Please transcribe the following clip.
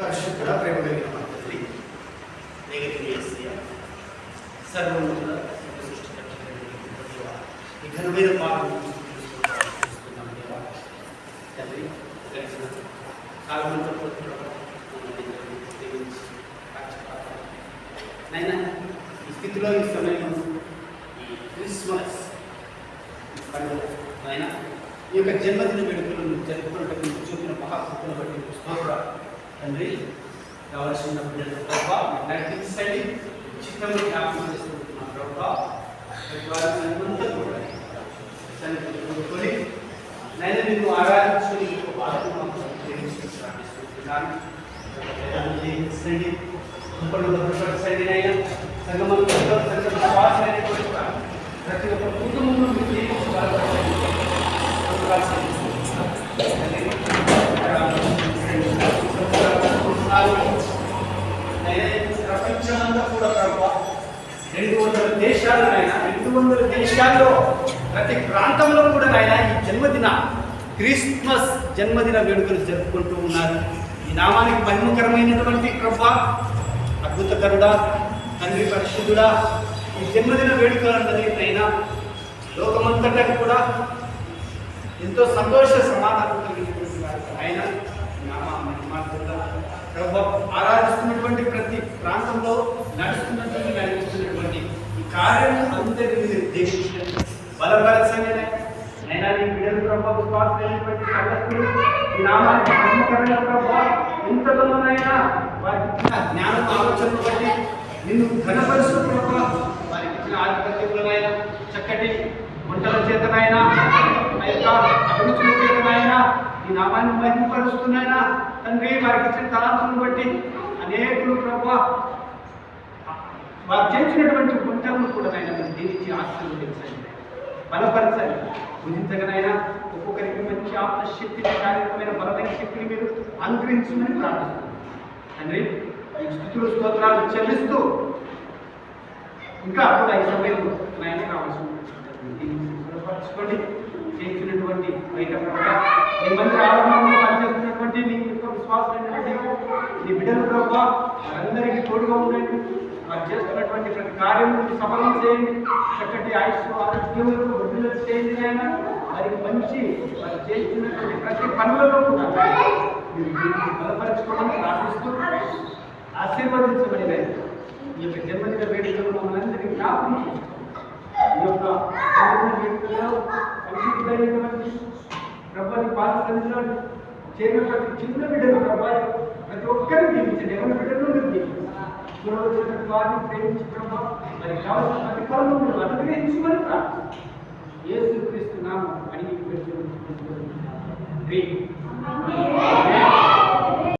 పరిశుద్ధుడ ప్రేమ కలిగిన మా తండ్రి, నెగటివ్ యేసయ్య, సర్వోన్నతుడ, ఈ ఘనమైన పాపం తండ్రి, గడిచిన కాలంతో నైనా ఈ స్థితిలో ఈ సమయంలో ఈ క్రిస్మస్ పండుగ అయినా ఈ యొక్క జన్మదిన వేడుకలను జరుపుకున్నట్టు చూపిన మహాకృపను బట్టి స్తోత్ర తండ్రి. కావలసిన బిడ్డలు ప్రభావ నడిపించండి, చిత్తంలో జ్ఞాపకం చేసుకుంటున్నాం ప్రభావ. వారినంతా కూడా సన్నిధిని నైనా మీరు ఆరాధించుకుని బాధను ప్రార్థిస్తున్నాను. భద్రపరచండి నైనా సంగమంలో శ్వాసమైనటువంటి ప్రతి ఒక్క కుటుంబంలో మీరు ప్రపంచమంతా కూడా ప్రభావ 200 దేశాలు అయినా 200 దేశాల్లో ప్రతి ప్రాంతంలో కూడా అయినా ఈ జన్మదిన క్రిస్మస్ జన్మదిన వేడుకలు జరుపుకుంటూ ఉన్నారు. ఈ నామానికి మహిమకరమైనటువంటి ప్రభా, అద్భుతకరుడా, తండ్రి పరిశుద్ధుడా, ఈ జన్మదిన వేడుకలైనా లోకమంతటా కూడా ఎంతో సంతోష సమాధానం కలిగినటువంటి వారు ఆయన ప్రభావ ఆరాధిస్తున్నటువంటి ప్రతి ప్రాంతంలో నడుస్తున్నటువంటి ఈ కార్యం అందరినీ నిర్దేశించండి, బలపరచండి. అయినా నీ బిడ్డలు ప్రభావ విశ్వాసమైనటువంటి సంగతులు ఈ నామానికి మహిమకరమైన ప్రభావ ఎంతలోనైనా వారికి ఇచ్చిన జ్ఞానం ఆలోచనలు బట్టి నిన్ను ఘనపరుస్తూ ప్రభావ వారికి ఇచ్చిన ఆధిపత్యంలోనైనా చక్కటి వంటల చేతనైనా ఆ యొక్క అభిరుచుల చేతనైనా ఈ నామాన్ని మహిమపరుస్తున్నాయినా తండ్రి. వారికి ఇచ్చిన తలాంతులను బట్టి అనేకులు ప్రభావ వారు చేసినటువంటి వంటలను కూడా అయినా మీరు దీనికి ఆశీర్వదించండి, బలపరచండి. భుజించగనైనా ఒక్కొక్కరికి మంచి ఆత్మశక్తిని, శారీరకమైన బలమైన శక్తిని మీరు అనుగ్రహించమని ప్రార్థిస్తున్నాను తండ్రి. ఈ స్తుతులు స్తోత్రాలు చెల్లిస్తూ ఇంకా కూడా ఈ సమయంలో నాయన కావాల్సి బలపరచుకోండి. చేసినటువంటి బయట మీ మంత్రి ఆరంభంలో పనిచేస్తున్నటువంటి నీ యొక్క విశ్వాసమైనటువంటి నీ బిడ్డలు ప్రభావ వారందరికీ తోడుగా ఉండండి. వారు చేస్తున్నటువంటి ప్రతి కార్యము సఫలం చేయండి. చక్కటి ఆయుష్ ఆరోగ్యములకు వృద్ధులు చేయండి అయినా వారికి మంచి వారు చేస్తున్నటువంటి ప్రతి పనులలో కూడా మీరు బలపరచుకోవడం ప్రార్థిస్తూ ఆశీర్వదించబడిన ఈ యొక్క జన్మదిన వేడుకలు మమ్మల్ని అందరికీ జ్ఞాపకం ఈ యొక్క వేడుకల్లో పరిశుద్ధమైనటువంటి ప్రభుని పాదసన్నిధిలో చేరిన ప్రతి చిన్న బిడ్డలు ప్రభావ ప్రతి ఒక్కరిని దీవించండి. ఎవరి బిడ్డలు మీరు దీవించండి. వారిని ప్రేమించి ప్రభావ మరి కావాల్సిన ప్రతిఫలం మీరు అనుగ్రహించమని ప్రార్థన యేసుక్రీస్తు నామమున అడిగి పెట్టుకుంటున్నాను.